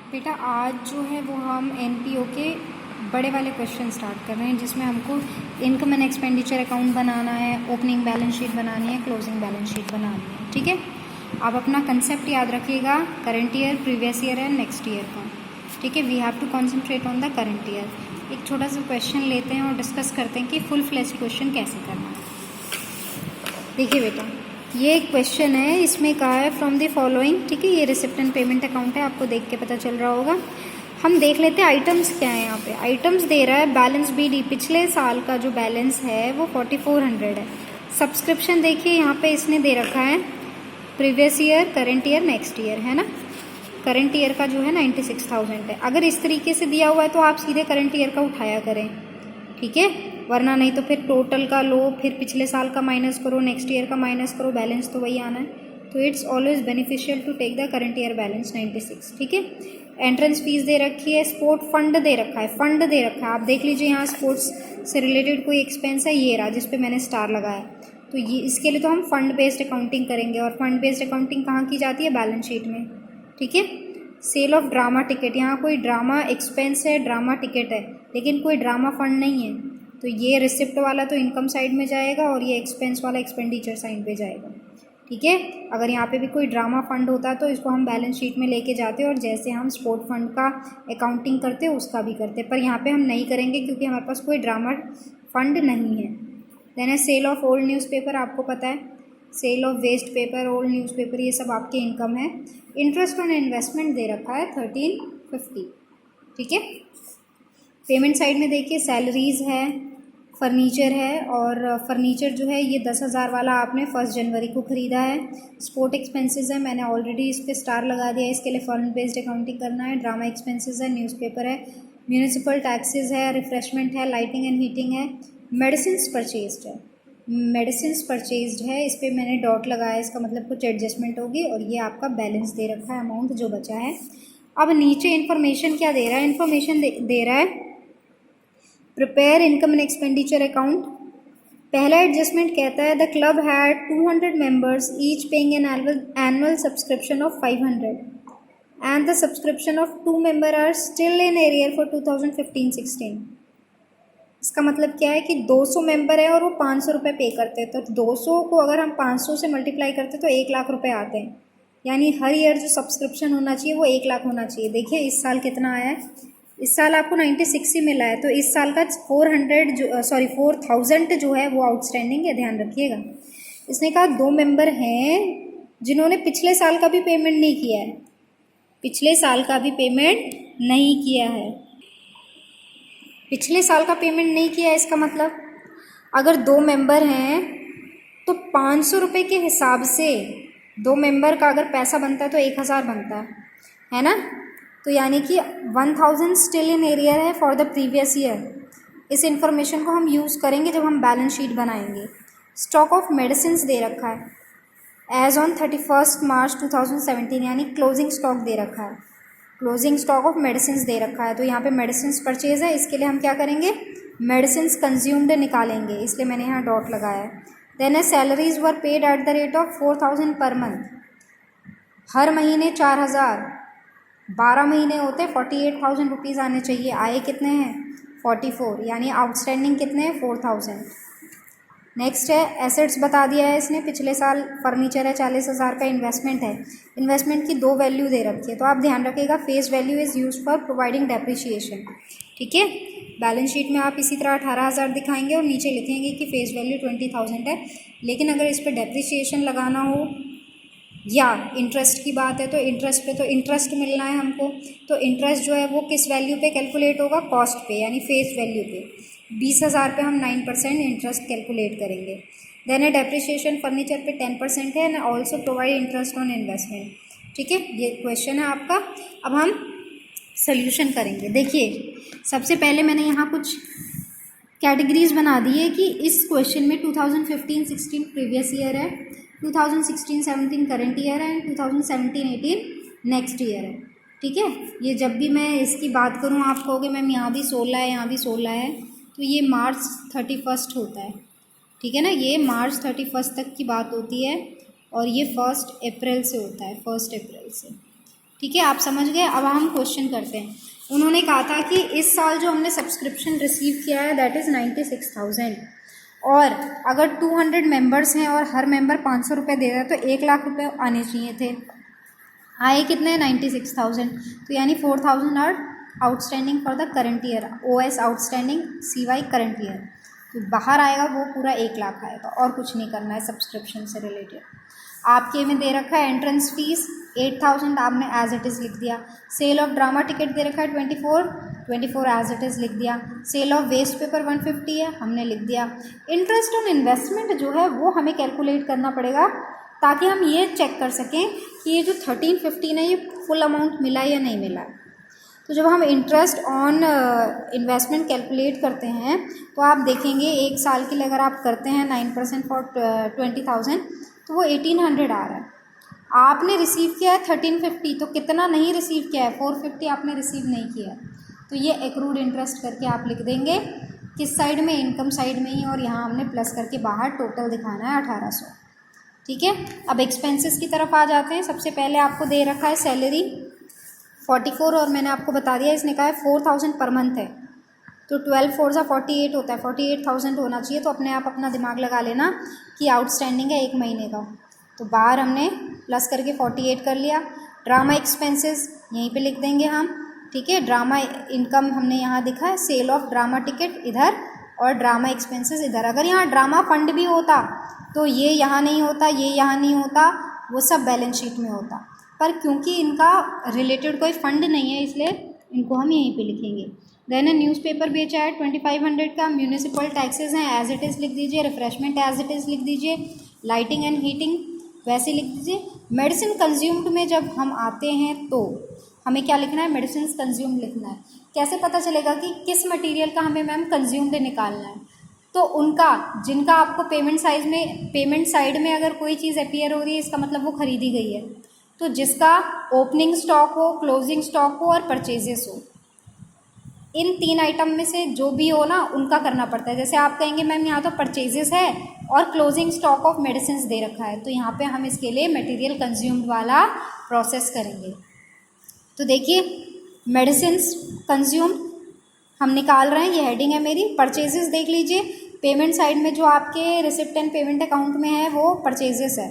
बेटा आज जो है वो हम एनपीओ के बड़े वाले क्वेश्चन स्टार्ट कर रहे हैं, जिसमें हमको इनकम एंड एक्सपेंडिचर अकाउंट बनाना है, ओपनिंग बैलेंस शीट बनानी है, क्लोजिंग बैलेंस शीट बनानी है। ठीक है, आप अपना कंसेप्ट याद रखिएगा, current year, previous year and next year का। ठीक है, we have to concentrate on the current year. एक छोटा सा क्वेश्चन लेते हैं और डिस्कस करते हैं कि फुल फ्लेज क्वेश्चन कैसे करना है। देखिए बेटा, ये एक क्वेश्चन है, इसमें कहा है फ्रॉम द फॉलोइंग। ठीक है, ये रिसिप्ट एंड पेमेंट अकाउंट है, आपको देख के पता चल रहा होगा। हम देख लेते हैं आइटम्स क्या है। यहाँ पे आइटम्स दे रहा है बैलेंस बीडी, पिछले साल का जो बैलेंस है वो 4400 है। सब्सक्रिप्शन देखिए यहाँ पे इसने दे रखा है previous year, current year, next year, है ना। करंट ईयर का जो है 96,000 है। अगर इस तरीके से दिया हुआ है तो आप सीधे करंट ईयर का उठाया करें, ठीक है, वरना नहीं तो फिर टोटल का लो, फिर पिछले साल का माइनस करो, नेक्स्ट ईयर का माइनस करो, बैलेंस तो वही आना है। तो it's always beneficial to take the current year balance 96। ठीक है, एंट्रेंस फीस दे रखी है, स्पोर्ट फंड दे रखा है, फंड दे रखा है। आप देख लीजिए यहाँ स्पोर्ट्स से रिलेटेड कोई एक्सपेंस है, ये रहा जिस पे मैंने स्टार लगाया। तो ये इसके लिए तो हम फंड बेस्ड अकाउंटिंग करेंगे, और फंड बेस्ड अकाउंटिंग कहाँ की जाती है, बैलेंस शीट में। ठीक है, सेल ऑफ ड्रामा टिकट, यहाँ कोई ड्रामा एक्सपेंस है, ड्रामा टिकट है, लेकिन कोई ड्रामा फंड नहीं है, तो ये रिसिप्ट वाला तो इनकम साइड में जाएगा और ये एक्सपेंस वाला एक्सपेंडिचर साइड पे जाएगा। ठीक है, अगर यहाँ पे भी कोई ड्रामा फंड होता तो इसको हम बैलेंस शीट में लेके जाते, और जैसे हम स्पोर्ट फंड का अकाउंटिंग करते उसका भी करते, पर यहाँ पे हम नहीं करेंगे क्योंकि हमारे पास कोई ड्रामा फंड नहीं है। देन है सेल ऑफ ओल्ड न्यूज़पेपर, आपको पता है, sale of waste paper, old newspaper, ये सब आपके इनकम है। इंटरेस्ट ऑन इन्वेस्टमेंट दे रखा है 1350। ठीक है, पेमेंट साइड में देखिए सैलरीज है, फर्नीचर है, और फर्नीचर जो है ये 10,000 वाला आपने 1 जनवरी को ख़रीदा है। स्पोर्ट एक्सपेंसेस है, मैंने ऑलरेडी इस पर स्टार लगा दिया है, इसके लिए फंड बेस्ड अकाउंटिंग करना है। ड्रामा एक्सपेंसेस है, न्यूज़पेपर है, म्यूनिसिपल टैक्सेस है, रिफ्रेशमेंट है, लाइटिंग एंड हीटिंग है, मेडिसिन परचेज्ड है, मेडिसिन परचेज्ड है, इस पर मैंने डॉट लगाया, इसका मतलब कुछ एडजस्टमेंट होगी, और ये आपका बैलेंस दे रखा है, अमाउंट जो बचा है। अब नीचे इन्फॉर्मेशन क्या दे रहा है, इन्फॉर्मेशन दे रहा है prepare income and expenditure account. पहला एडजस्टमेंट कहता है the club had 200 members each paying an annual subscription of 500 and the subscription of 2 member are still in arrear for 2015-16। इसका मतलब क्या है कि 200 मेंबर है और वो 500 रुपये पे करते हैं, तो 200 को अगर हम 500 से मल्टीप्लाई करते तो 1 लाख रुपए आते हैं, यानी हर ईयर जो सब्सक्रिप्शन होना चाहिए वो 1 लाख होना चाहिए। देखिए इस साल कितना आया है, इस साल आपको 96 ही मिला है, तो इस साल का 4000 जो है वो आउटस्टैंडिंग है, ध्यान रखिएगा। इसने कहा 2 मेंबर हैं जिन्होंने पिछले साल का भी पेमेंट नहीं किया है, पिछले साल का भी पेमेंट नहीं किया है, पिछले साल का पेमेंट नहीं किया है। इसका मतलब अगर 2 मेंबर हैं तो 500 रुपये के हिसाब से 2 मेंबर का अगर पैसा बनता है तो 1000 बनता है ना। तो यानी कि 1000 स्टिल इन एरियर है फॉर द प्रीवियस ईयर। इस इंफॉर्मेशन को हम यूज़ करेंगे जब हम बैलेंस शीट बनाएंगे। स्टॉक ऑफ मेडिसिन दे रखा है एज ऑन 31 मार्च 2017, यानी क्लोजिंग स्टॉक दे रखा है, क्लोजिंग स्टॉक ऑफ मेडिसिन दे रखा है। तो यहाँ पे मेडिसिन परचेज है, इसके लिए हम क्या करेंगे, मेडिसिन कंज्यूम्ड निकालेंगे, इसलिए मैंने यहाँ डॉट लगाया है। Then salaries were paid at the rate of 4000 per month, हर महीने 4000, 12 महीने होते 48,000 रुपीज़ आने चाहिए। आए कितने हैं 44, यानी आउटस्टैंडिंग कितने हैं 4000। नेक्स्ट है एसेट्स बता दिया है इसने, पिछले साल फर्नीचर है 40,000 का, इन्वेस्टमेंट है, इन्वेस्टमेंट की 2 वैल्यू दे रखी है, तो आप ध्यान रखिएगा face value is use for providing depreciation. ठीक है, बैलेंस शीट में आप इसी तरह 18,000 दिखाएंगे और नीचे लिखेंगे कि फेस वैल्यू 20,000 है, लेकिन अगर इस पर डेप्रिसिएशन लगाना हो या इंटरेस्ट की बात है तो इंटरेस्ट पे तो इंटरेस्ट मिलना है हमको, तो इंटरेस्ट जो है वो किस वैल्यू पे कैलकुलेट होगा, कॉस्ट पे, यानी फेस वैल्यू पे। 20,000 पे हम 9% इंटरेस्ट कैलकुलेट करेंगे। देन है डेप्रिसिएशन फर्नीचर पे 10% है, and also provide interest on investment. ठीक है, ये क्वेश्चन है आपका। अब हम सोल्यूशन करेंगे। देखिए सबसे पहले मैंने यहाँ कुछ कैटेगरीज बना दी है कि इस क्वेश्चन में 2015-16 प्रीवियस ईयर है, 2016-17 करंट ईयर है, एंड 2017-18 नेक्स्ट ईयर है। ठीक है, ये जब भी मैं इसकी बात करूँ आप कहोगे मैम यहाँ भी 16 है, यहाँ भी 16 है, तो ये मार्च 31 होता है। ठीक है ना, ये मार्च 31 तक की बात होती है, और ये 1 अप्रैल से होता है, 1 अप्रैल से। ठीक है, आप समझ गए। अब हम क्वेश्चन करते हैं। उन्होंने कहा था कि इस साल जो हमने सब्सक्रिप्शन रिसीव किया है दैट इज़ 96,000, और अगर 200 मेंबर्स हैं और हर मेंबर 500 रुपये दे रहा है तो 1 लाख रुपये आने चाहिए थे। आए कितने? 96,000। तो यानी 4,000 are outstanding for the current year, OS outstanding CY current year. तो बाहर आएगा वो पूरा 1 लाख आएगा, और कुछ नहीं करना है सब्सक्रिप्शन से रिलेटेड। आपके में दे रखा है एंट्रेंस फीस 8,000, आपने एज इट इज़ लिख दिया। सेल ऑफ ड्रामा टिकट दे रखा है 24 एज इट इज़ लिख दिया। सेल ऑफ वेस्ट पेपर 150 है, हमने लिख दिया। इंटरेस्ट ऑन इन्वेस्टमेंट जो है वो हमें कैलकुलेट करना पड़ेगा, ताकि हम ये चेक कर सकें कि ये जो 1315 है ये फुल अमाउंट मिला या नहीं मिला। तो जब हम इंटरेस्ट ऑन इन्वेस्टमेंट कैलकुलेट करते हैं तो आप देखेंगे 1 साल के लिए अगर आप करते हैं 9% फॉर 20,000 तो वो 1800 आ रहा है। आपने रिसीव किया है 1350, तो कितना नहीं रिसीव किया है? 450 आपने रिसीव नहीं किया है। तो ये एक्रूड इंटरेस्ट करके आप लिख देंगे किस साइड में? इनकम साइड में ही, और यहाँ हमने प्लस करके बाहर टोटल दिखाना है 1800। ठीक है, अब एक्सपेंसेस की तरफ आ जाते हैं। सबसे पहले आपको दे रखा है सैलरी 44, और मैंने आपको बता दिया इसने कहा है 4,000 पर मंथ है, तो 12 4 सा 48 होता है, 48,000 होना चाहिए। तो अपने आप अपना दिमाग लगा लेना कि आउटस्टैंडिंग है 1 महीने का, तो बाहर हमने प्लस करके 48 कर लिया। ड्रामा एक्सपेंसेस यहीं पे लिख देंगे हम। ठीक है, ड्रामा इनकम हमने यहाँ दिखा है, सेल ऑफ ड्रामा टिकट इधर और ड्रामा एक्सपेंसेस इधर। अगर यहाँ ड्रामा फंड भी होता तो ये यहाँ नहीं होता, ये यहाँ नहीं होता, वो सब बैलेंस शीट में होता, पर क्योंकि इनका रिलेटेड कोई फंड नहीं है इसलिए इनको हम यहीं पे लिखेंगे। देन न्यूज़पेपर बेचा है 2500 का। म्यूनिसिपल टैक्सेस हैं एज इट इज़ लिख दीजिए। रिफ्रेशमेंट एज इट इज़ लिख दीजिए। लाइटिंग एंड हीटिंग वैसे लिख दीजिए। मेडिसिन कंज्यूम्ड में जब हम आते हैं तो हमें क्या लिखना है? मेडिसिन कंज्यूम्ड लिखना है। कैसे पता चलेगा कि किस मटेरियल का हमें मैम कंज्यूम्ड निकालना है? तो उनका जिनका आपको पेमेंट साइड में अगर कोई चीज़ अपीयर हो रही है इसका मतलब वो खरीदी गई है। तो जिसका ओपनिंग स्टॉक हो, क्लोजिंग स्टॉक हो और परचेजेस हो, इन 3 आइटम में से जो भी हो ना उनका करना पड़ता है। जैसे आप कहेंगे मैम यहाँ तो परचेजेस है और क्लोजिंग स्टॉक ऑफ मेडिसिन दे रखा है, तो यहाँ पे हम इसके लिए मटेरियल कंज्यूम्ड वाला प्रोसेस करेंगे। तो देखिए मेडिसिन कंज्यूम्ड हम निकाल रहे हैं, ये हेडिंग है मेरी। परचेजेस देख लीजिए, पेमेंट साइड में जो आपके रिसिप्ट एंड पेमेंट अकाउंट में है वो परचेजेस है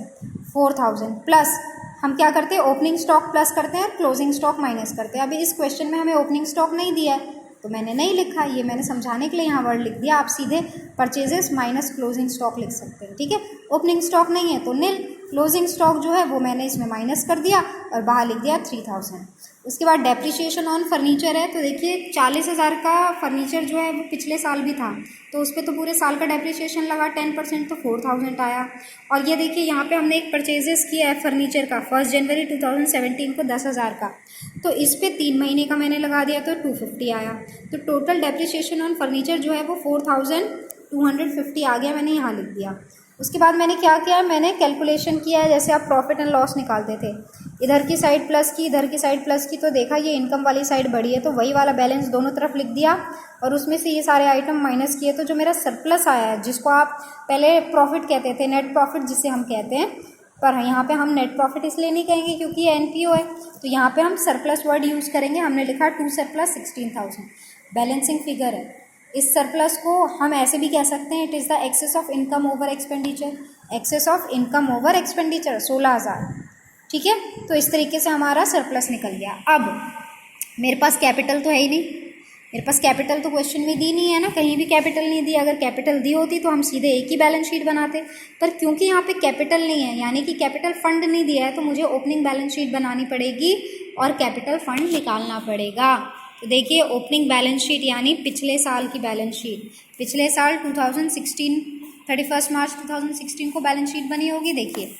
4,000, प्लस हम क्या करते हैं? ओपनिंग स्टॉक प्लस करते हैं, क्लोजिंग स्टॉक माइनस करते हैं। अभी इस क्वेश्चन में हमें ओपनिंग स्टॉक नहीं दिया है तो मैंने नहीं लिखा, ये मैंने समझाने के लिए यहाँ वर्ड लिख दिया। आप सीधे परचेजेस माइनस क्लोजिंग स्टॉक लिख सकते हैं। ठीक है, ओपनिंग स्टॉक नहीं है तो नील, क्लोजिंग स्टॉक जो है वो मैंने इसमें माइनस कर दिया और बाहर लिख दिया 3,000। उसके बाद डेप्रिसिएशन ऑन फर्नीचर है, तो देखिए 40,000 का फर्नीचर जो है वो पिछले साल भी था, तो उस पर तो पूरे साल का डेप्रिसिएशन लगा 10%, तो 4,000 आया। और ये देखिए यहाँ पे हमने एक परचेजेस किया है फर्नीचर का 1 जनवरी 2017 को 10,000 का, तो इस पे 3 महीने का मैंने लगा दिया तो 250 आया। तो टोटल डेप्रिसिएशन ऑन फर्नीचर जो है वो 4,250 आ गया, मैंने यहाँ लिख दिया। उसके बाद मैंने क्या किया? मैंने कैलकुलेशन किया है, जैसे आप प्रॉफिट एंड लॉस निकालते थे, इधर की साइड प्लस की, इधर की साइड प्लस की, तो देखा ये इनकम वाली साइड बढ़ी है तो वही वाला बैलेंस दोनों तरफ लिख दिया और उसमें से ये सारे आइटम माइनस किए। तो जो मेरा सरप्लस आया है, जिसको आप पहले प्रॉफिट कहते थे, नेट प्रॉफिट जिसे हम कहते हैं, पर यहाँ पे हम नेट प्रॉफिट इसलिए नहीं कहेंगे क्योंकि ये NPO है, तो यहाँ पे हम सरप्लस वर्ड यूज़ करेंगे। हमने लिखा 2 सरप्लस 16,000 बैलेंसिंग फिगर है। इस सरप्लस को हम ऐसे भी कह सकते हैं, it is the excess of income over expenditure, excess of income over expenditure 16,000। ठीक है, तो इस तरीके से हमारा सरप्लस निकल गया। अब मेरे पास कैपिटल तो है ही नहीं, मेरे पास कैपिटल तो क्वेश्चन में दी नहीं है ना, कहीं भी कैपिटल नहीं दी। अगर कैपिटल दी होती तो हम सीधे एक ही बैलेंस शीट बनाते, पर क्योंकि यहाँ पे कैपिटल नहीं है, यानी कि कैपिटल फंड नहीं दिया है, तो मुझे ओपनिंग बैलेंस शीट बनानी पड़ेगी और कैपिटल फंड निकालना पड़ेगा। तो देखिए ओपनिंग बैलेंस शीट यानी पिछले साल की बैलेंस शीट, पिछले साल 2016 31 मार्च 2016 को बैलेंस शीट बनी होगी। देखिए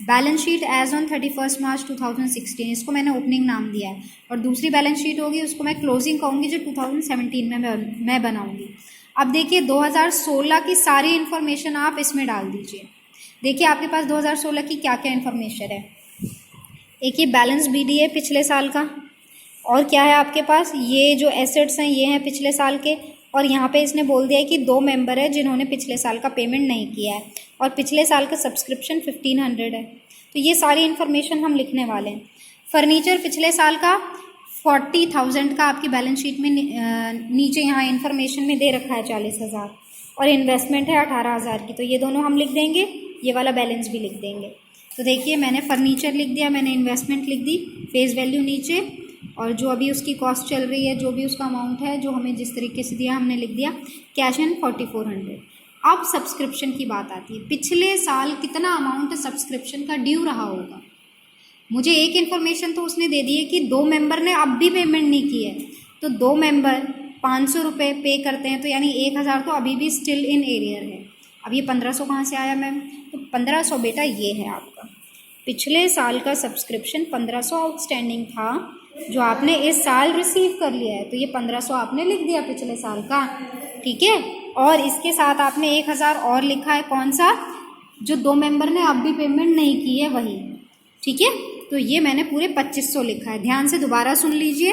बैलेंस शीट एज ऑन 31 मार्च 2016, इसको मैंने ओपनिंग नाम दिया है, और दूसरी बैलेंस शीट होगी उसको मैं क्लोजिंग कहूँगी, जो 2017 में मैं बनाऊँगी। अब देखिए 2016 की सारी इन्फॉर्मेशन आप इसमें डाल दीजिए। देखिए आपके पास 2016 की क्या क्या इन्फॉर्मेशन है। एक ये बैलेंस BD है पिछले साल का, और क्या है आपके पास, ये जो एसेट्स हैं ये हैं पिछले साल के, और यहाँ पे इसने बोल दिया है कि 2 मेंबर है जिन्होंने पिछले साल का पेमेंट नहीं किया है, और पिछले साल का सब्सक्रिप्शन 1,500 है। तो ये सारी इन्फॉर्मेशन हम लिखने वाले हैं। फर्नीचर पिछले साल का 40,000 का आपकी बैलेंस शीट में नीचे यहाँ इन्फॉर्मेशन में दे रखा है 40,000, और इन्वेस्टमेंट है 18,000 की, तो ये दोनों हम लिख देंगे, ये वाला बैलेंस भी लिख देंगे। तो देखिए मैंने फर्नीचर लिख दिया, मैंने इन्वेस्टमेंट लिख दी, फेस वैल्यू नीचे, और जो अभी उसकी कॉस्ट चल रही है, जो भी उसका अमाउंट है जो हमें जिस तरीके से दिया हमने लिख दिया, कैश एंड 4400। अब सब्सक्रिप्शन की बात आती है, पिछले साल कितना अमाउंट सब्सक्रिप्शन का ड्यू रहा होगा। मुझे एक इन्फॉर्मेशन तो उसने दे दी है कि 2 मेंबर ने अब भी पेमेंट नहीं की है, तो 2 मेंबर 500 रुपये पे करते हैं, तो यानी 1,000 तो अभी भी स्टिल इन एरियर है। अब ये 1500 कहाँ से आया मैम? तो 1500 बेटा ये है आपका पिछले साल का सब्सक्रिप्शन 1500 आउटस्टैंडिंग था, जो आपने इस साल रिसीव कर लिया है, तो ये 1500 आपने लिख दिया पिछले साल का, ठीक है। और इसके साथ आपने 1,000 और लिखा है, कौन सा? जो 2 मेंबर ने अब भी पेमेंट नहीं की है वही, ठीक है। तो ये मैंने पूरे 2500 लिखा है। ध्यान से दोबारा सुन लीजिए,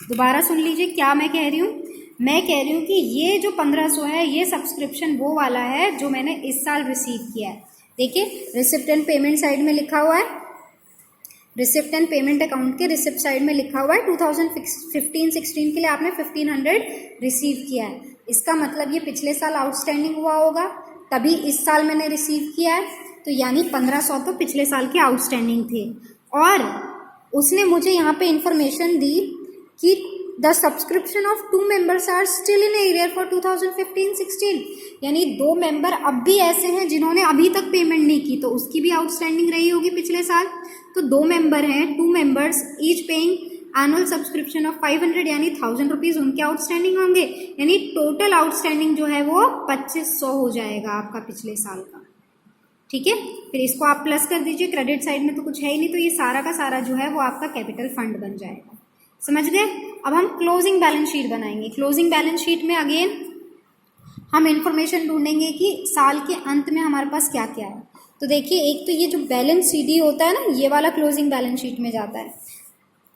दोबारा सुन लीजिए क्या मैं कह रही हूँ। मैं कह रही हूँ कि ये जो 1500 है ये सब्सक्रिप्शन वो वाला है जो मैंने इस साल रिसीव किया है। देखिए रिसिप्ट एंड पेमेंट साइड में लिखा हुआ है, रिसिप्ट एंड पेमेंट अकाउंट के रिसिप्ट साइड में लिखा हुआ है 2015-16 के लिए आपने 1500 रिसीव किया है। इसका मतलब ये पिछले साल आउटस्टैंडिंग हुआ होगा, तभी इस साल मैंने रिसीव किया है, तो यानी 1500 तो पिछले साल के आउटस्टैंडिंग थे। और उसने मुझे यहाँ पे इंफॉर्मेशन दी कि the subscription of 2 members are still in arrear for 2015-16, यानी 2 मेंबर अब भी ऐसे हैं जिन्होंने अभी तक पेमेंट नहीं की, तो उसकी भी आउटस्टैंडिंग रही होगी पिछले साल। तो 2 मेंबर हैं, 2 members each paying annual subscription of 500, यानी 1000 रुपीज़ उनके आउटस्टैंडिंग होंगे, यानी टोटल आउटस्टैंडिंग जो है वो 2500 हो जाएगा आपका पिछले साल का, ठीक है। फिर इसको आप प्लस कर दीजिए, क्रेडिट साइड में तो कुछ है ही नहीं, तो ये सारा का सारा जो है वो आपका कैपिटल फंड बन जाएगा। समझ गए? अब हम क्लोजिंग बैलेंस शीट बनाएंगे। क्लोजिंग बैलेंस शीट में अगेन हम इंफॉर्मेशन ढूंढेंगे कि साल के अंत में हमारे पास क्या क्या है। तो देखिए एक तो ये जो बैलेंस CD होता है ना, ये वाला क्लोजिंग बैलेंस शीट में जाता है,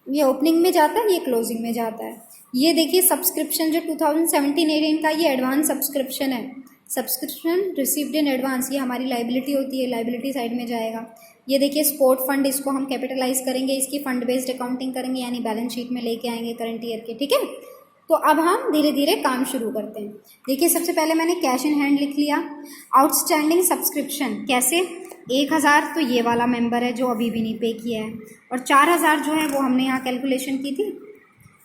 ये ओपनिंग में जाता है, ये क्लोजिंग में जाता है। ये देखिए सब्सक्रिप्शन जो 2017-18 का ये एडवांस सब्सक्रिप्शन है, सब्सक्रिप्शन रिसीव्ड इन एडवांस, ये हमारी लाइबिलिटी होती है, लाइबिलिटी साइड में जाएगा। ये देखिए स्पोर्ट फंड, इसको हम कैपिटलाइज करेंगे, इसकी फंड बेस्ड अकाउंटिंग करेंगे, यानी बैलेंस शीट में लेके आएंगे करंट ईयर के, ठीक है। तो अब हम धीरे धीरे काम शुरू करते हैं। देखिए सबसे पहले मैंने कैश इन हैंड लिख लिया। आउटस्टैंडिंग सब्सक्रिप्शन कैसे? 1,000 तो ये वाला मेंबर है जो अभी भी नहीं पे किया है, और 4,000 जो है वो हमने यहाँ कैलकुलेशन की थी,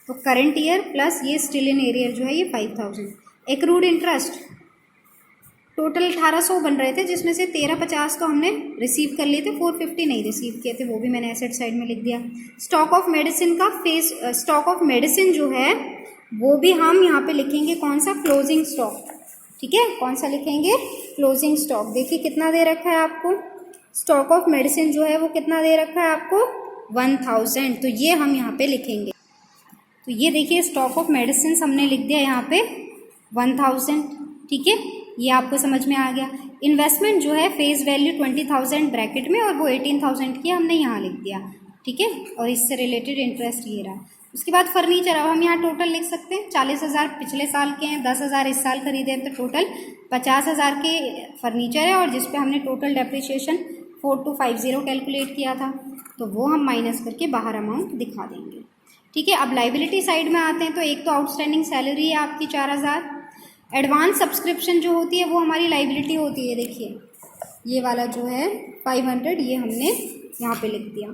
तो करंट ईयर प्लस ये स्टिल इन एरियर जो है ये 5,000। एक्रूड इंटरेस्ट टोटल 1800 बन रहे थे, जिसमें से 1350 तो हमने रिसीव कर लिए थे, 450 नहीं रिसीव किए थे, वो भी मैंने एसेट साइड में लिख दिया। स्टॉक ऑफ मेडिसिन का स्टॉक ऑफ मेडिसिन जो है वो भी हम यहाँ पे लिखेंगे, कौन सा? क्लोजिंग स्टॉक, ठीक है। कौन सा लिखेंगे? Closing stock. देखिए कितना दे रखा है आपको, स्टॉक ऑफ मेडिसिन जो है वो कितना दे रखा है आपको? 1000, तो ये हम यहाँ पे लिखेंगे। तो ये देखिए स्टॉक ऑफ मेडिसिन हमने लिख दिया यहाँ पे 1000, ठीक है, ये आपको समझ में आ गया। इन्वेस्टमेंट जो है फेस वैल्यू 20,000 ब्रैकेट में, और वो 18,000 की हमने यहाँ लिख दिया, ठीक है, और इससे रिलेटेड इंटरेस्ट ये रहा। उसके बाद फर्नीचर, अब हम यहाँ टोटल लिख सकते हैं, 40,000 पिछले साल के हैं, 10,000 इस साल खरीदे हैं, तो टोटल 50,000 के फर्नीचर है, और जिसपे हमने टोटल डेप्रिसिएशन 4250 कैलकुलेट किया था, तो वो हम माइनस करके बाहर अमाउंट दिखा देंगे, ठीक है। अब लाइबिलिटी साइड में आते हैं, तो एक तो आउटस्टैंडिंग सैलरी है आपकी 4,000, एडवांस सब्सक्रिप्शन जो होती है वो हमारी लाइबिलिटी होती है, देखिए ये वाला जो है 500, ये हमने यहाँ पे लिख दिया।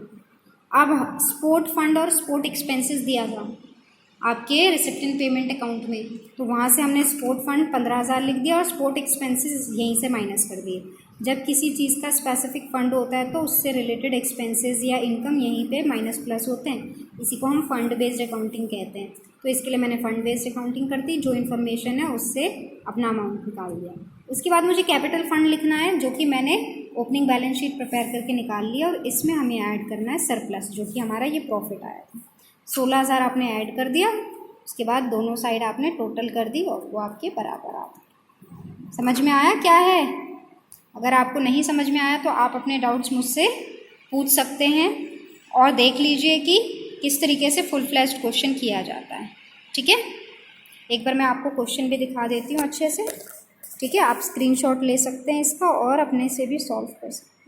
अब स्पोर्ट फंड और स्पोर्ट एक्सपेंसेस दिया था आपके रिसिप्ट एंड पेमेंट अकाउंट में, तो वहाँ से हमने स्पोर्ट फंड 15,000 लिख दिया, और स्पोर्ट एक्सपेंसेस यहीं से माइनस कर दिए। जब किसी चीज़ का स्पेसिफिक फंड होता है तो उससे रिलेटेड एक्सपेंसेस या इनकम यहीं पे माइनस प्लस होते हैं, इसी को हम फंड बेस्ड अकाउंटिंग कहते हैं। तो इसके लिए मैंने फंड बेस्ड अकाउंटिंग कर दी, जो इन्फॉर्मेशन है उससे अपना अमाउंट निकाल दिया। उसके बाद मुझे कैपिटल फंड लिखना है, जो कि मैंने ओपनिंग बैलेंस शीट प्रिपेयर करके निकाल लिया, और इसमें हमें ऐड करना है सरप्लस, जो कि हमारा ये प्रॉफिट आया था। 16,000 आपने ऐड कर दिया, उसके बाद दोनों साइड आपने टोटल कर दी, और वो आपके बराबर आ गई। समझ में आया क्या है? अगर आपको नहीं समझ में आया तो आप अपने डाउट्स मुझसे पूछ सकते हैं, और देख लीजिए कि किस तरीके से फुल फ्लैश्ड क्वेश्चन किया जाता है, ठीक है। एक बार मैं आपको क्वेश्चन भी दिखा देती हूँ अच्छे से, ठीक है। आप स्क्रीनशॉट ले सकते हैं इसका और अपने से भी सॉल्व कर सकते हैं।